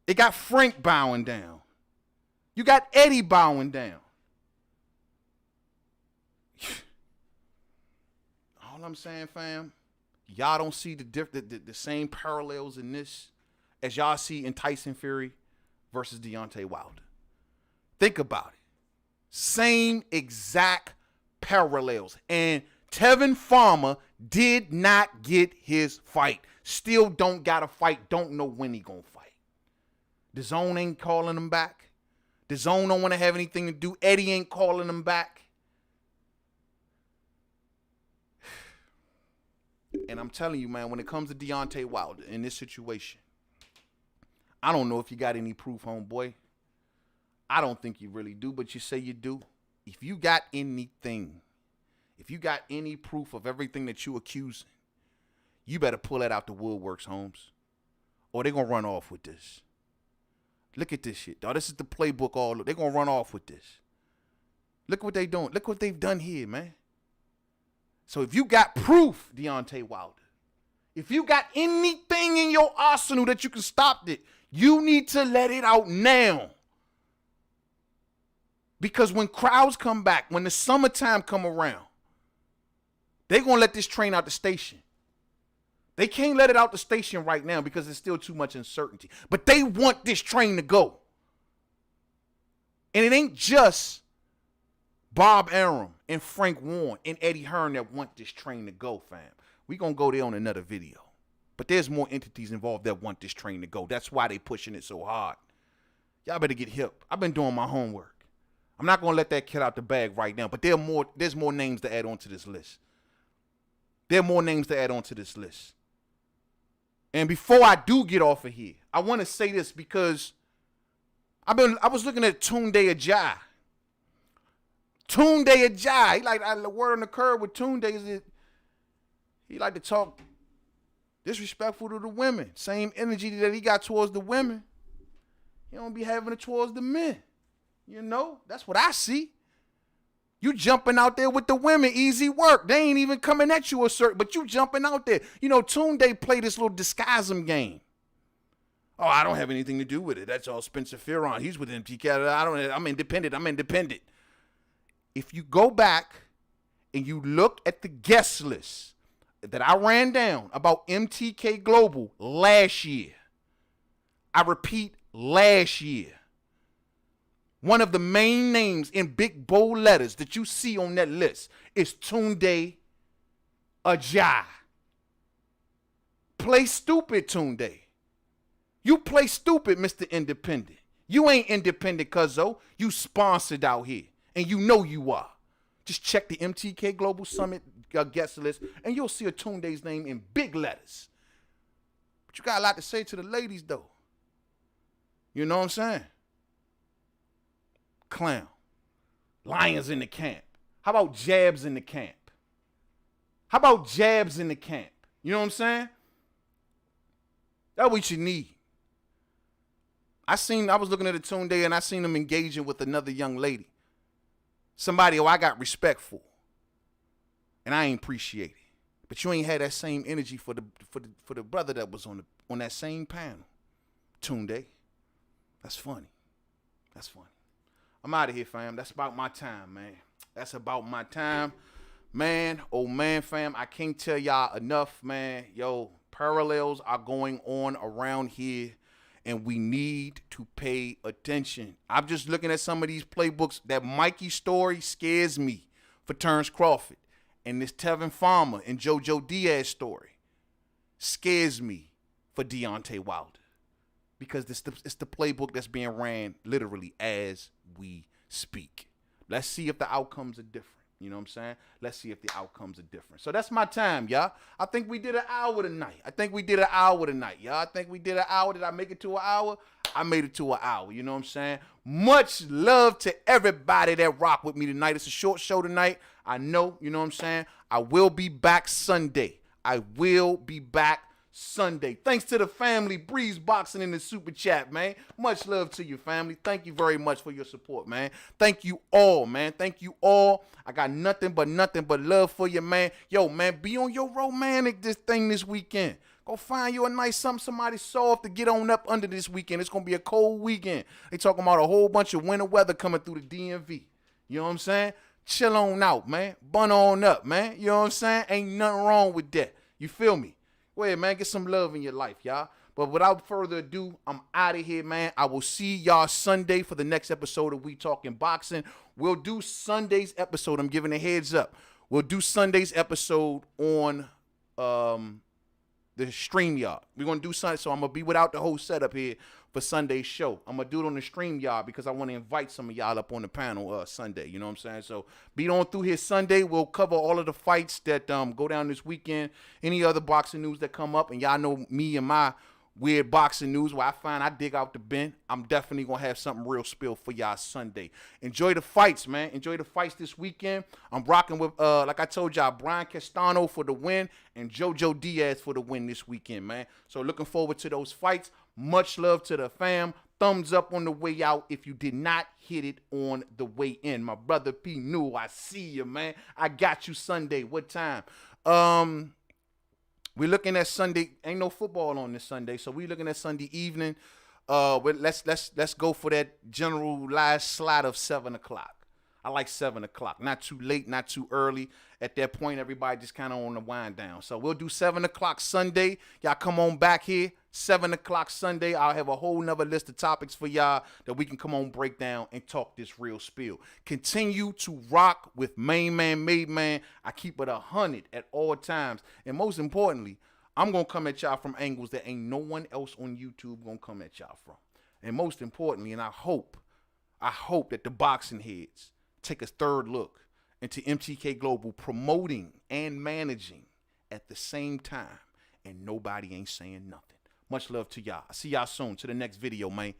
It got Frank bowing down. You got Eddie bowing down. All I'm saying, fam, y'all don't see the same parallels in this as y'all see in Tyson Fury versus Deontay Wilder. Think about it. Same exact parallels. And Tevin Farmer did not get his fight. Still don't got a fight. Don't know when he gonna fight. The Zone ain't calling him back. The Zone don't want to have anything to do. Eddie ain't calling him back. And I'm telling you, man, when it comes to Deontay Wilder in this situation, I don't know if you got any proof, homeboy. I don't think you really do, but you say you do. If you got anything, if you got any proof of everything that you accusing, you better pull that out the woodworks, Holmes, or they're going to run off with this. Look at this shit, dog. This is the playbook all. They're going to run off with this. Look what they doing. Look what they've done here, man. So if you got proof, Deontay Wilder, if you got anything in your arsenal that you can stop it, you need to let it out now. Because when crowds come back, when the summertime come around, they're going to let this train out the station. They can't let it out the station right now because there's still too much uncertainty. But they want this train to go. And it ain't just Bob Arum and Frank Warren and Eddie Hearn that want this train to go, fam. We gonna go there on another video. But there's more entities involved that want this train to go. That's why they pushing it so hard. Y'all better get hip. I've been doing my homework. I'm not gonna let that kid out the bag right now, but there's more names to add on to this list. There are more names to add on to this list. And before I do get off of here, I want to say this because I was looking at Tunde Ajay. Tunde Ajay, he like the word on the curb with Tunde is that he like to talk disrespectful to the women. Same energy that he got towards the women, he don't be having it towards the men. You know, that's what I see. You jumping out there with the women, easy work. They ain't even coming at you a certain, but you jumping out there. You know, Tunde play this little disguise 'em game. Oh, I don't have anything to do with it. That's all Spencer Fearon. He's with MTK. I'm independent. If you go back and you look at the guest list that I ran down about MTKGlobal last year, I repeat, last year, one of the main names in big bold letters that you see on that list is Tunde Ajay. Play stupid, Tunde. You play stupid, Mr. Independent. You ain't independent, cuzzo. You sponsored out here, and you know you are. Just check the MTKGlobal Summit guest list, and you'll see a Tunde's name in big letters. But you got a lot to say to the ladies, though. You know what I'm saying? Clown. Lions in the camp. How about jabs in the camp? How about jabs in the camp? You know what I'm saying? That's what you need. I was looking at a Tunde and I seen him engaging with another young lady. Somebody who I got respect for. And I ain't appreciate it. But you ain't had that same energy for the brother that was on that same panel. Tunde. That's funny. That's funny. I'm out of here, fam. That's about my time, man. That's about my time. Man, oh man, fam, I can't tell y'all enough, man. Yo, parallels are going on around here, and we need to pay attention. I'm just looking at some of these playbooks. That Mikey story scares me for Terence Crawford. And this Tevin Farmer and JoJo Diaz story scares me for Deontay Wilder. Because it's the playbook that's being ran literally as we speak. Let's see if the outcomes are different. You know what I'm saying? Let's see if the outcomes are different. So that's my time, y'all. I think we did an hour tonight. y'all. I think we did an hour. Did I make it to an hour? I made it to an hour. You know what I'm saying? Much love to everybody that rock with me tonight. It's a short show tonight. I know, you know what I'm saying? I will be back Sunday. Thanks to the family, Breeze Boxing in the super chat, man. Much love to you, family. Thank you very much for your support, man. Thank you all, man. Thank you all. I got nothing but love for you, man. Yo, man, be on your romantic this weekend. Go find you a nice somebody soft to get on up under this weekend. It's going to be a cold weekend. They talking about a whole bunch of winter weather coming through the DMV. You know what I'm saying? Chill on out, man. Bun on up, man. You know what I'm saying? Ain't nothing wrong with that. You feel me? Go ahead, man. Get some love in your life, y'all. But without further ado, I'm out of here, man. I will see y'all Sunday for the next episode of We Talking Boxing. We'll do Sunday's episode. I'm giving a heads up. We'll do Sunday's episode on the StreamYard. We're going to do Sunday, so I'm going to be without the whole setup here for Sunday's show. I'm going to do it on the StreamYard because I want to invite some of y'all up on the panel Sunday. You know what I'm saying? So be on through here Sunday. We'll cover all of the fights that go down this weekend, any other boxing news that come up, and y'all know me and my weird boxing news where I dig out the bin. I'm definitely going to have something real spill for y'all Sunday. Enjoy the fights, man. Enjoy the fights this weekend. I'm rocking with, like I told y'all, Brian Castano for the win and JoJo Diaz for the win this weekend, man. So looking forward to those fights. Much love to the fam. Thumbs up on the way out if you did not hit it on the way in. My brother P. New, I see you, man. I got you Sunday. What time? We're looking at Sunday. Ain't no football on this Sunday, so we're looking at Sunday evening. Let's go for that general last slot of 7 o'clock. I like 7 o'clock. Not too late, not too early. At that point, everybody just kind of on the wind down. So we'll do 7 o'clock Sunday. Y'all come on back here. 7 o'clock Sunday. I'll have a whole nother list of topics for y'all that we can come on, break down, and talk this real spill. Continue to rock with Mainman Mademan. I keep it 100 at all times. And most importantly, I'm going to come at y'all from angles that ain't no one else on YouTube going to come at y'all from. And most importantly, and I hope that the boxing heads take a third look into MTK Global promoting and managing at the same time, and nobody ain't saying nothing. Much love to y'all. I see y'all soon. To the next video, man.